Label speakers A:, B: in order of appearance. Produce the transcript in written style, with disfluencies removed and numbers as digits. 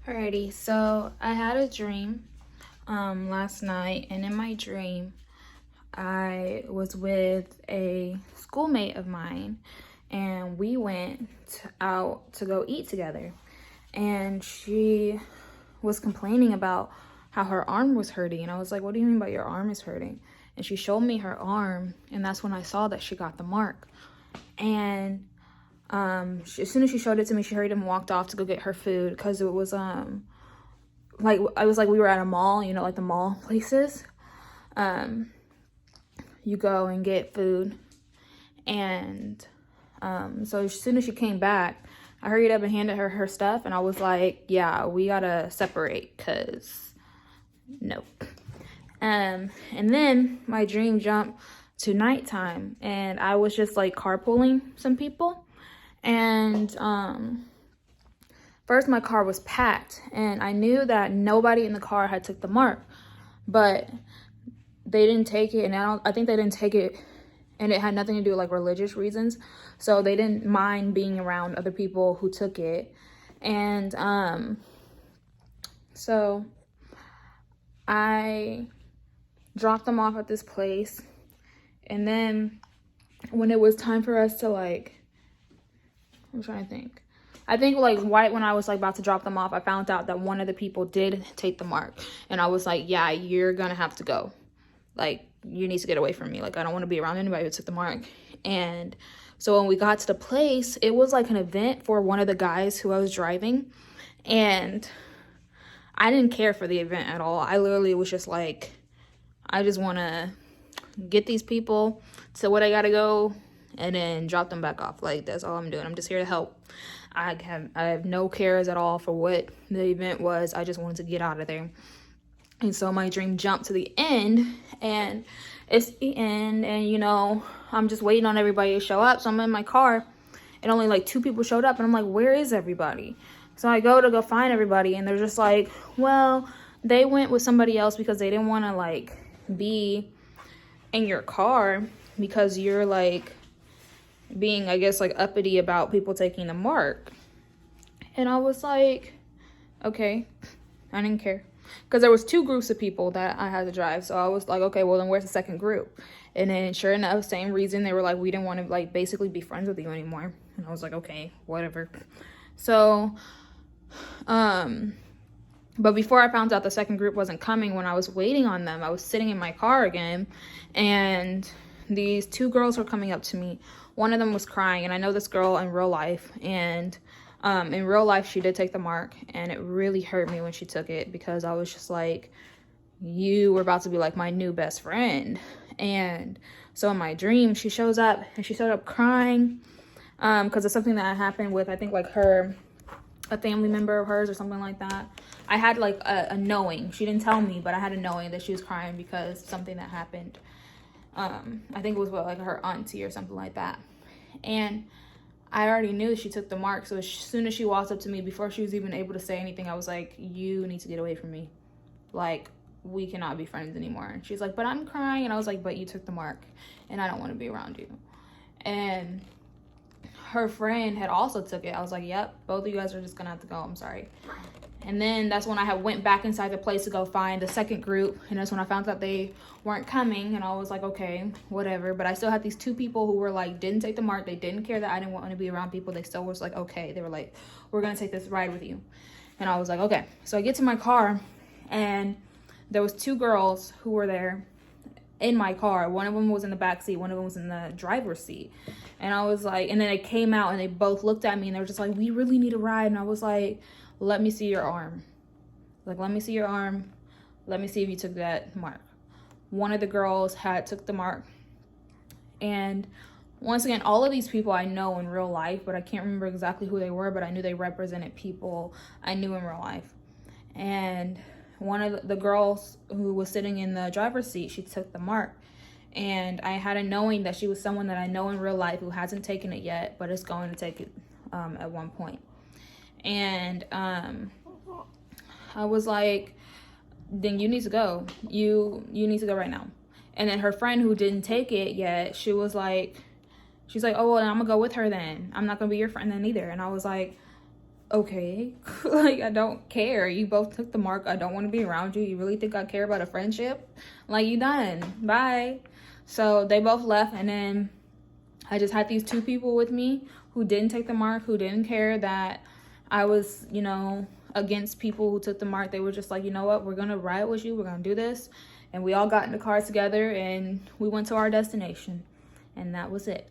A: Alrighty, so I had a dream last night, and in my dream, I was with a schoolmate of mine, and we went out to go eat together. And she was complaining about how her arm was hurting, and I was like, "What do you mean by your arm is hurting?" And she showed me her arm, and that's when I saw that she got the mark. And as soon as she showed it to me, she hurried and walked off to go get her food because it was like I was like we were at a mall, like the mall places. Um, you go and get food, and so as soon as she came back, I hurried up and handed her her stuff, and I was like, "Yeah, we gotta separate, cause no." And then my dream jumped to nighttime, and I was just like carpooling some people, and first my car was packed, and I knew that nobody in the car had took the mark, but they didn't take it, and I think they didn't take it, and it had nothing to do with like religious reasons, so they didn't mind being around other people who took it. And so I dropped them off at this place, and then when it was time for us to I'm trying to think. I think like right when I was like about to drop them off, I found out that one of the people did take the mark, and I was like, "Yeah, you're gonna have to go. Like, you need to get away from me. Like, I don't want to be around anybody who took the mark." And so when we got to the place, it was like an event for one of the guys who I was driving, and I didn't care for the event at all. I literally was just like, I just want to get these people to what I gotta go and then drop them back off. Like, that's all I'm doing. I'm just here to help. I have no cares at all for what the event was. I just wanted to get out of there. And so my dream jumped to the end, and it's the end, and I'm just waiting on everybody to show up. So I'm in my car, and only like two people showed up, and I'm like, "Where is everybody?" So I go find everybody, and they're just like, "Well, they went with somebody else because they didn't want to like be in your car because you're like being, I guess, like uppity about people taking the mark." And I was like, okay, I didn't care. Because there was two groups of people that I had to drive. So I was like, okay, well then where's the second group? And then sure enough, same reason, they were like, "We didn't want to like basically be friends with you anymore." And I was like, okay, whatever. So, but before I found out the second group wasn't coming, when I was waiting on them, I was sitting in my car again, and these two girls were coming up to me. One of them was crying, and I know this girl in real life, and in real life she did take the mark, and it really hurt me when she took it because I was just like, you were about to be like my new best friend. And so in my dream, she shows up, and she showed up crying because of something that happened with, I think, like a family member of hers or something like that. I had like a knowing. She didn't tell me, but I had a knowing that she was crying because something that happened. I think it was like her auntie or something like that. And I already knew that she took the mark. So as soon as she walked up to me, before she was even able to say anything, I was like, "You need to get away from me. Like, we cannot be friends anymore." And she's like, "But I'm crying." And I was like, "But you took the mark, and I don't want to be around you." And her friend had also took it. I was like, "Yep, both of you guys are just gonna have to go. I'm sorry." And then that's when I had went back inside the place to go find the second group, and that's when I found out they weren't coming, and I was like, okay, whatever. But I still had these two people who were like, didn't take the mark. They didn't care that I didn't want to be around people. They still was like, okay. They were like, "We're gonna take this ride with you." And I was like, okay. So I get to my car, and there was two girls who were there in my car. One of them was in the back seat, one of them was in the driver's seat. And I was like, and then they came out and they both looked at me, and they were just like, "We really need a ride." And I was like, "Let me see your arm. Like, let me see your arm. Let me see if you took that mark." One of the girls had took the mark. And once again, all of these people I know in real life, but I can't remember exactly who they were, but I knew they represented people I knew in real life. And one of the girls who was sitting in the driver's seat, she took the mark. And I had a knowing that she was someone that I know in real life who hasn't taken it yet, but is going to take it at one point. And I was like, "Then you need to go. You need to go right now." And then her friend who didn't take it yet, she's like, "Oh, well, I'm gonna go with her then. I'm not gonna be your friend then either." And I was like, okay. Like, I don't care. You both took the mark. I don't want to be around you. You really think I care about a friendship? Like, you done. Bye. So they both left, and then I just had these two people with me who didn't take the mark, who didn't care that I was, you know, against people who took the mark. They were just like, you know what, we're gonna ride with you, we're gonna do this. And we all got in the car together and we went to our destination, and that was it.